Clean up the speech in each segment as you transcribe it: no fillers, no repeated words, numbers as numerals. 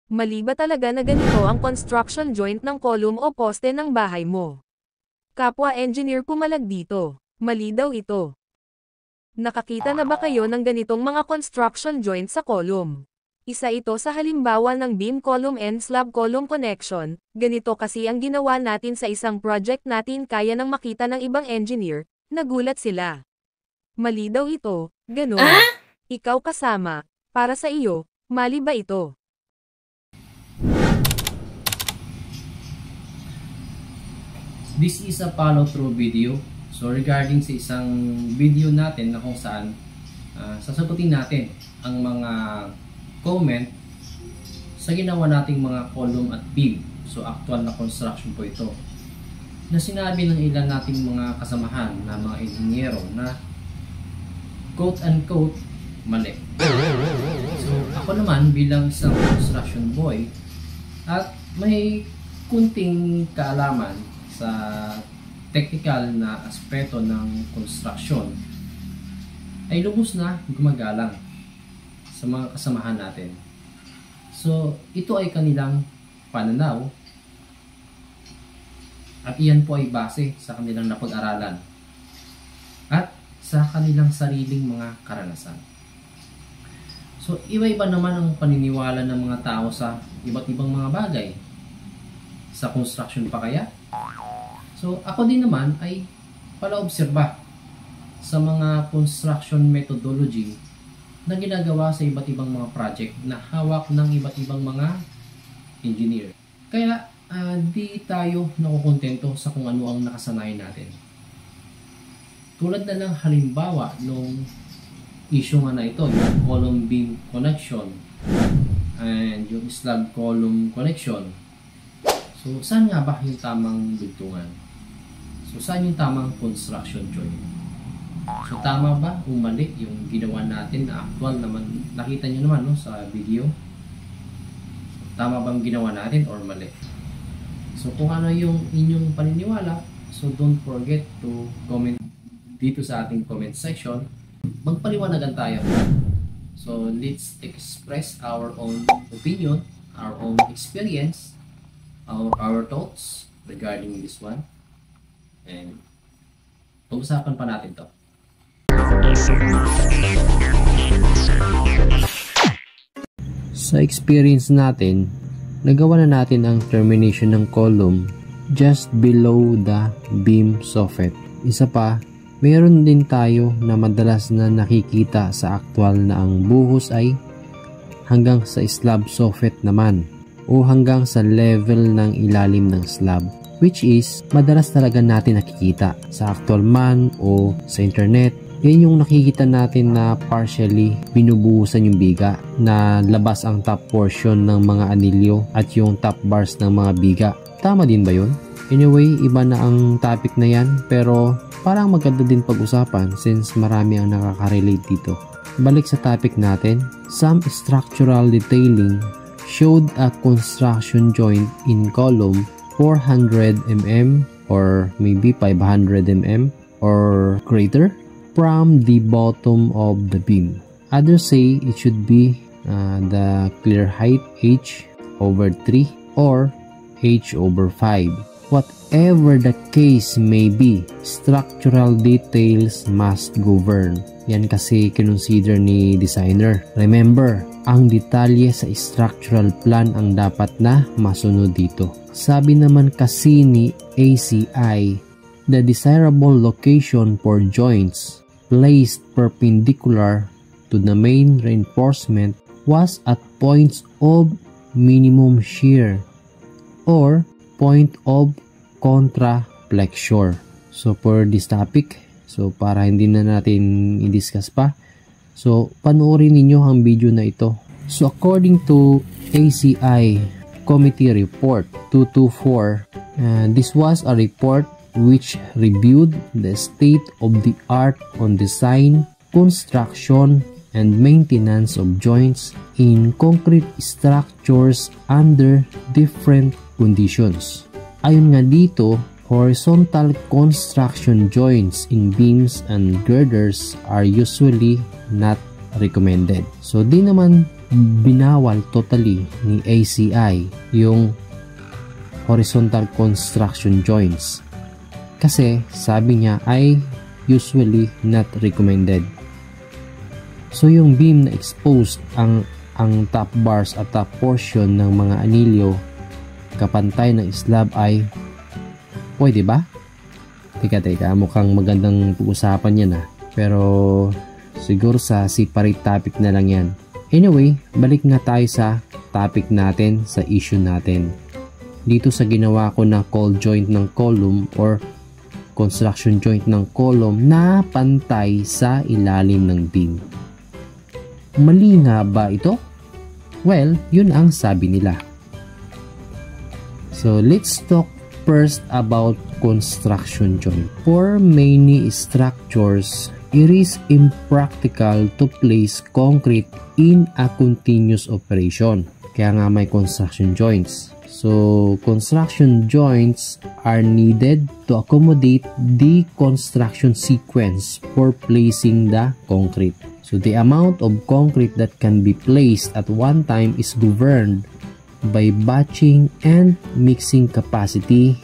Mali ba talaga na ganito ang construction joint ng column o poste ng bahay mo? Kapwa engineer pumalag dito. Mali daw ito. Nakakita na ba kayo ng ganitong mga construction joint sa column? Isa ito sa halimbawa ng beam column and slab column connection. Ganito kasi ang ginawa natin sa isang project natin, kaya nang makita ng ibang engineer. Nagulat sila. Mali daw ito, ganun. Ikaw kasama, para sa iyo, mali ba ito? This is a follow-through video. So regarding sa isang video natin na kung saan sasagutin natin ang mga comment sa ginawa nating mga column at beam. So actual na construction po ito. Na sinabi ng ilan nating mga kasamahan na mga inhinyero na quote-unquote mali. So ako naman bilang isang construction boy at may kunting kaalaman sa technical na aspeto ng construction ay lubos na gumagalang sa mga kasamahan natin. So ito ay kanilang pananaw at iyan po ay base sa kanilang napag-aralan at sa kanilang sariling mga karanasan. So iba-iba naman ang paniniwala ng mga tao sa iba't ibang mga bagay. Sa construction pa kaya? So, ako din naman ay pala-obserba sa mga construction methodology na ginagawa sa iba't ibang mga project na hawak ng iba't ibang mga engineer. Kaya, di tayo nakukontento sa kung ano ang nakasanayan natin. Tulad na lang halimbawa nung issue nga na ito, yung column beam connection and yung slab column connection. So, saan nga ba yung tamang dugtungan? So, saan yung tamang construction joint? So, tama ba o mali yung ginawa natin na actual naman? Nakita nyo naman no, sa video. Tama bang ginawa natin or mali? So, kung ano yung inyong paniniwala, so don't forget to comment dito sa ating comment section. Magpaliwanagan tayo. So, let's express our own opinion, our own experience, our thoughts regarding this one. And pag-usapan pa natin to. Sa experience natin, nagawa na natin ang termination ng column just below the beam soffit. Isa pa, mayroon din tayo na madalas na nakikita sa actual na ang buhos ay hanggang sa slab soffit naman o hanggang sa level ng ilalim ng slab, which is madalas talaga natin nakikita sa actual man o sa internet. Yan yung nakikita natin na partially binubuhusan yung biga, na labas ang top portion ng mga anilyo at yung top bars ng mga biga. Tama din ba yun? Anyway, iba na ang topic na yan, pero parang maganda din pag-usapan since marami ang nakaka-relate dito. Balik sa topic natin, some structural detailing showed a construction joint in column 400 mm or maybe 500 mm or greater from the bottom of the beam. Others say it should be the clear height h over 3 or h over 5. Whatever the case may be, structural details must govern. Yan kasi kinonsider ni designer. Remember, ang detalye sa structural plan ang dapat na masunod dito. Sabi naman kasi ni ACI, the desirable location for joints placed perpendicular to the main reinforcement was at points of minimum shear or point of contraflexure. So for this topic, so para hindi na natin i-discuss pa, so panoorin ninyo ang video na ito. So according to ACI Committee Report 224, this was a report which reviewed the state of the art on design, construction, and maintenance of joints in concrete structures under different conditions. Ayon nga dito, horizontal construction joints in beams and girders are usually not recommended. So di naman binawal totally ni ACI yung horizontal construction joints. Kasi sabi niya ay usually not recommended. So yung beam na exposed ang top bars at top portion ng mga anilyo kapantay ng slab ay pwede ba? Teka, mukhang magandang pag-usapan yan Pero siguro sa separate topic na lang yan. Anyway, balik nga tayo sa topic natin, sa issue natin. Dito sa ginawa ko na call joint ng column or construction joint ng column na pantay sa ilalim ng beam. Mali nga ba ito? Well, yun ang sabi nila. So, let's talk first about construction joint. For many structures, it is impractical to place concrete in a continuous operation. Kaya nga may construction joints. So, construction joints are needed to accommodate the construction sequence for placing the concrete. So, the amount of concrete that can be placed at one time is governed by batching and mixing capacity,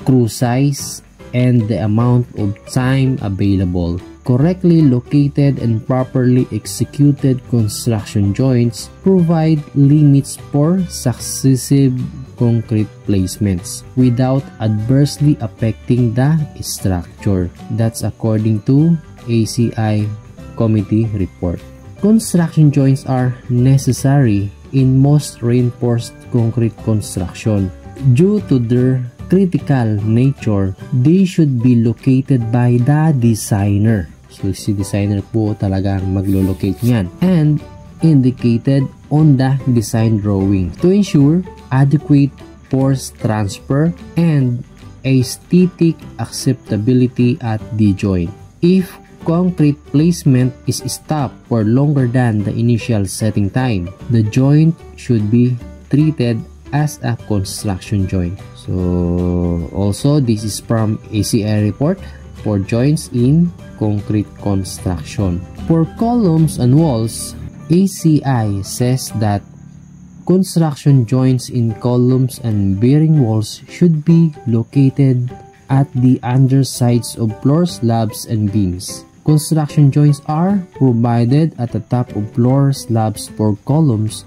crew size, and the amount of time available. Correctly located and properly executed construction joints provide limits for successive concrete placements without adversely affecting the structure. That's according to ACI committee report. Construction joints are necessary in most reinforced concrete construction. Due to their critical nature, they should be located by the designer. So, si designer po talagang maglo-locate niyan and indicated on the design drawing to ensure adequate force transfer and aesthetic acceptability at the joint. If concrete placement is stopped for longer than the initial setting time, the joint should be treated as a construction joint. So, also this is from ACI report for joints in concrete construction. For columns and walls, ACI says that construction joints in columns and bearing walls should be located at the undersides of floor slabs and beams. Construction joints are provided at the top of floor slabs for columns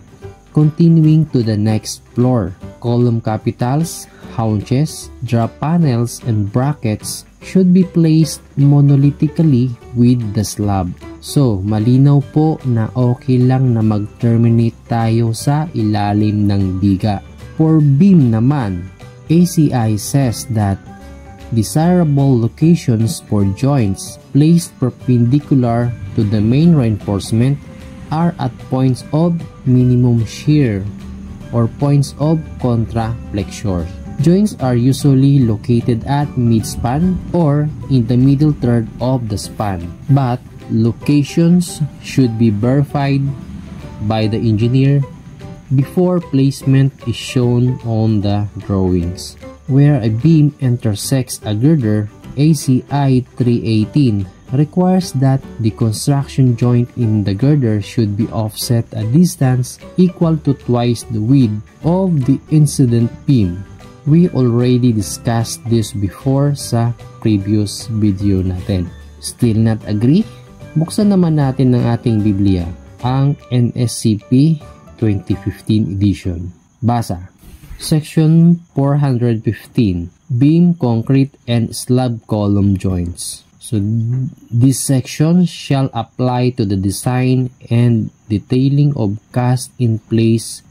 continuing to the next floor. Column capitals, haunches, drop panels, and brackets should be placed monolithically with the slab. So, malinaw po na okay lang na mag-terminate tayo sa ilalim ng biga. For beam naman, ACI says that desirable locations for joints placed perpendicular to the main reinforcement are at points of minimum shear or points of contraflexure. Joints are usually located at mid-span or in the middle third of the span, but locations should be verified by the engineer before placement is shown on the drawings. Where a beam intersects a girder, ACI 318 requires that the construction joint in the girder should be offset a distance equal to twice the width of the incident beam. We already discussed this before sa previous video natin. Still not agree? Buksan naman natin ng ating Biblia, ang NSCP 2015 edition. Basa. Section 415, Beam, Concrete, and Slab Column Joints. So, this section shall apply to the design and detailing of cast-in-place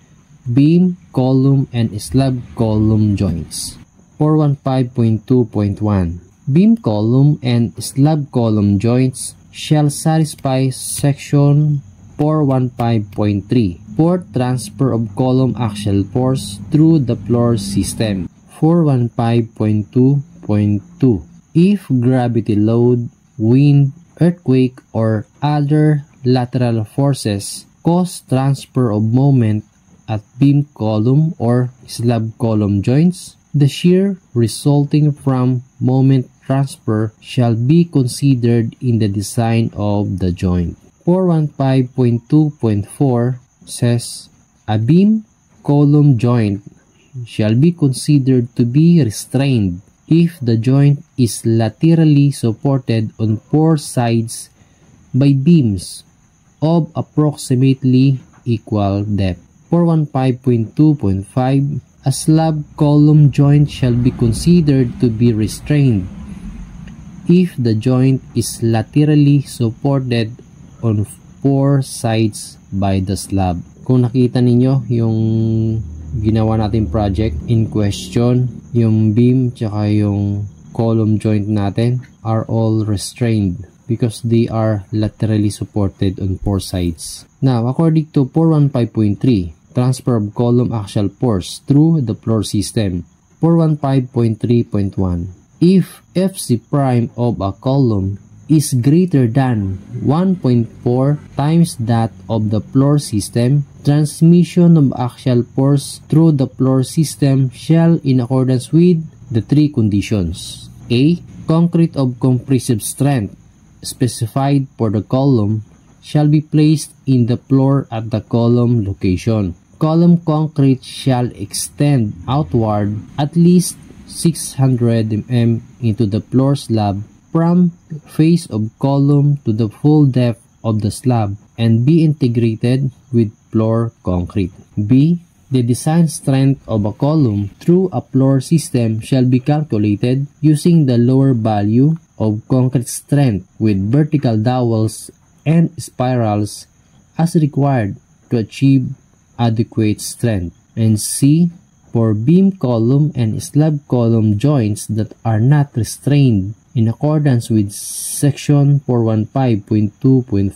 beam, column, and slab column joints. 415.2.1 Beam, column, and slab column joints shall satisfy Section 415.3 for transfer of column axial force through the floor system. 415.2.2 If gravity load, wind, earthquake, or other lateral forces cause transfer of moment at beam, column, or slab column joints, the shear resulting from moment transfer shall be considered in the design of the joint. 415.2.4 says, a beam-column joint shall be considered to be restrained if the joint is laterally supported on four sides by beams of approximately equal depth. 415.2.5, a slab column joint shall be considered to be restrained if the joint is laterally supported on four sides by the slab. Kung nakita ninyo yung ginawa natin project in question, yung beam tsaka yung column joint natin are all restrained because they are laterally supported on four sides. Now, according to 415.3, transfer of column axial force through the floor system. 415.3.1, if Fc prime of a column is greater than 1.4 times that of the floor system, transmission of axial force through the floor system shall in accordance with the three conditions. A. Concrete of compressive strength specified for the column shall be placed in the floor at the column location. Column concrete shall extend outward at least 600 mm into the floor slab from face of column to the full depth of the slab and be integrated with floor concrete. B. The design strength of a column through a floor system shall be calculated using the lower value of concrete strength with vertical dowels and spirals as required to achieve adequate strength. And C. For beam column and slab column joints that are not restrained in accordance with section 415.2.4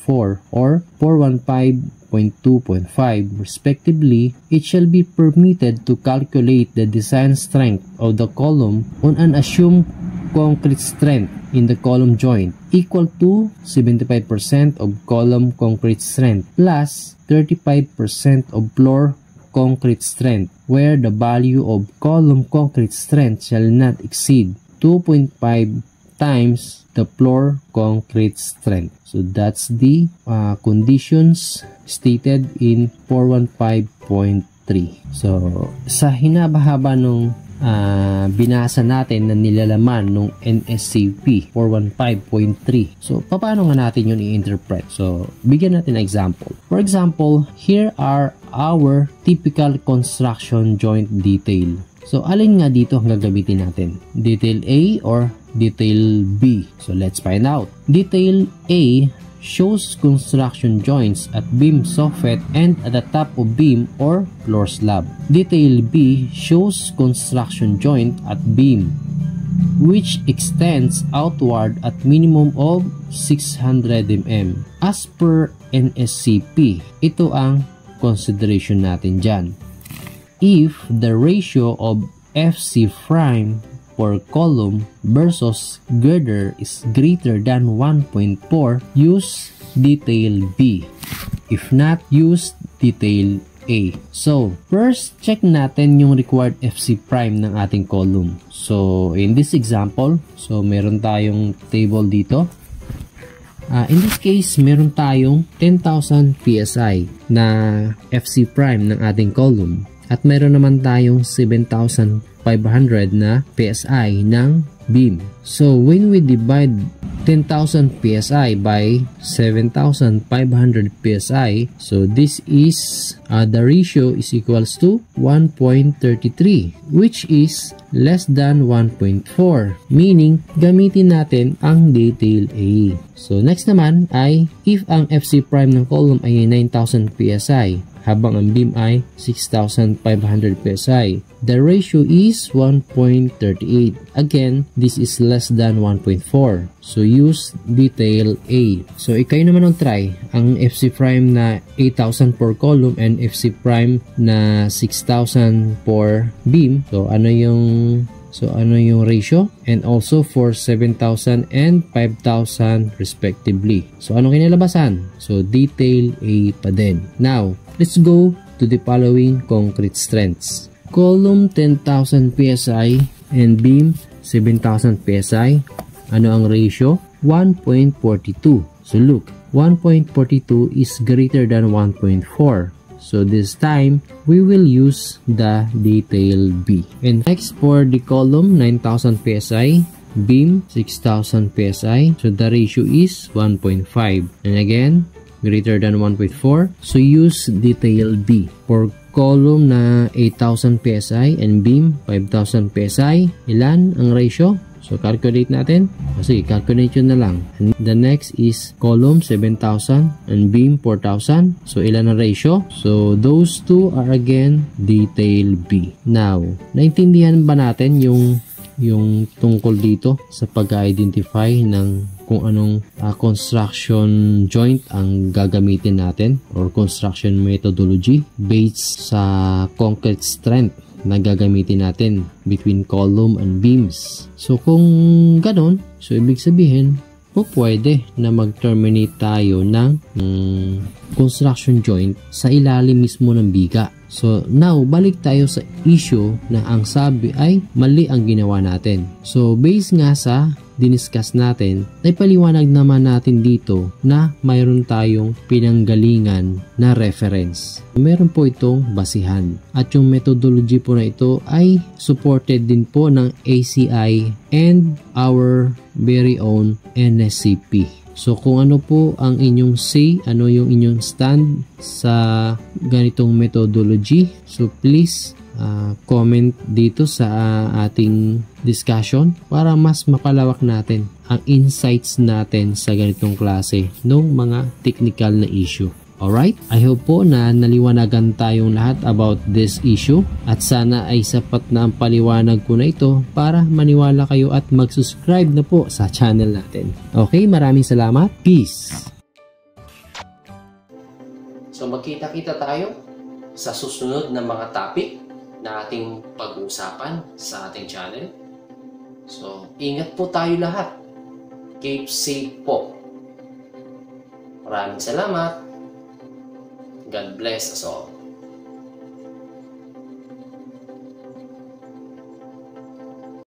or 415.2.5 respectively, it shall be permitted to calculate the design strength of the column on an assumed concrete strength in the column joint equal to 75% of column concrete strength plus 35% of floor concrete strength, where the value of column concrete strength shall not exceed 2.5 times the floor concrete strength. So that's the conditions stated in 415.3. So sa hinaba-haba nung binasa natin na nilalaman nung NSCP 415.3. So, paano nga natin yun i-interpret? So, bigyan natin ng example. For example, here are our typical construction joint detail. So, alin nga dito ang gagamitin natin? Detail A or detail B? So, let's find out. Detail A shows construction joints at beam soffit and at the top of beam or floor slab. Detail B shows construction joint at beam, which extends outward at minimum of 600 mm. As per NSCP, ito ang consideration natin dyan. If the ratio of FC prime for column versus girder is greater than 1.4, use detail B. If not, use detail A. So, first, check natin yung required FC prime ng ating column. So, in this example, so meron tayong table dito. In this case, meron tayong 10,000 PSI na FC prime ng ating column. At meron naman tayong 7,500 na PSI ng beam. So, when we divide 10,000 PSI by 7,500 PSI, so this is, the ratio is equals to 1.33, which is less than 1.4, meaning gamitin natin ang detail A. So, next naman ay, if ang FC prime ng column ay 9,000 PSI, habang ang beam ay 6,500 PSI. The ratio is 1.38. Again, this is less than 1.4. So, use detail A. So, kayo naman ang try. Ang FC prime na 8,000 per column and FC prime na 6,000 per beam. So, ano yung ratio? And also for 7,000 and 5,000 respectively. So, ano kinalabasan? So, detail A pa din. Now, let's go to the following concrete strengths. Column 10,000 PSI and beam 7,000 PSI. Ano ang ratio? 1.42. So look, 1.42 is greater than 1.4. So this time, we will use the detail B. And next for the column 9,000 PSI, beam 6,000 PSI. So the ratio is 1.5. And again, greater than 1.4. So use detail B. For column na 8,000 PSI and beam 5,000 PSI, ilan ang ratio? So calculate natin. Kasi calculate yun na lang. And the next is column 7,000 and beam 4,000. So ilan ang ratio? So those two are again detail B. Now, naintindihan ba natin yung tungkol dito sa pag-identify ng kung anong construction joint ang gagamitin natin or construction methodology based sa concrete strength na gagamitin natin between column and beams. So kung ganon, so ibig sabihin po pwede na mag-terminate tayo ng construction joint sa ilalim mismo ng biga. So now, balik tayo sa issue na ang sabi ay mali ang ginawa natin. So based nga sa diniscuss natin, naipaliwanag naman natin dito na mayroon tayong pinanggalingan na reference. Meron po itong basihan. At yung methodology po na ito ay supported din po ng ACI and our very own NSCP. So kung ano po ang inyong say, ano yung inyong stand sa ganitong methodology, so please comment dito sa ating discussion para mas mapalawak natin ang insights natin sa ganitong klase ng mga technical na issue. Alright? I hope po na naliwanagan tayong lahat about this issue at sana ay sapat na ang paliwanag ko na ito para maniwala kayo at mag-subscribe na po sa channel natin. Okay, maraming salamat. Peace! So magkita-kita tayo sa susunod na mga topic na ating pag-uusapan sa ating channel. So ingat po tayo lahat. Keep safe po. Maraming salamat. God bless us all.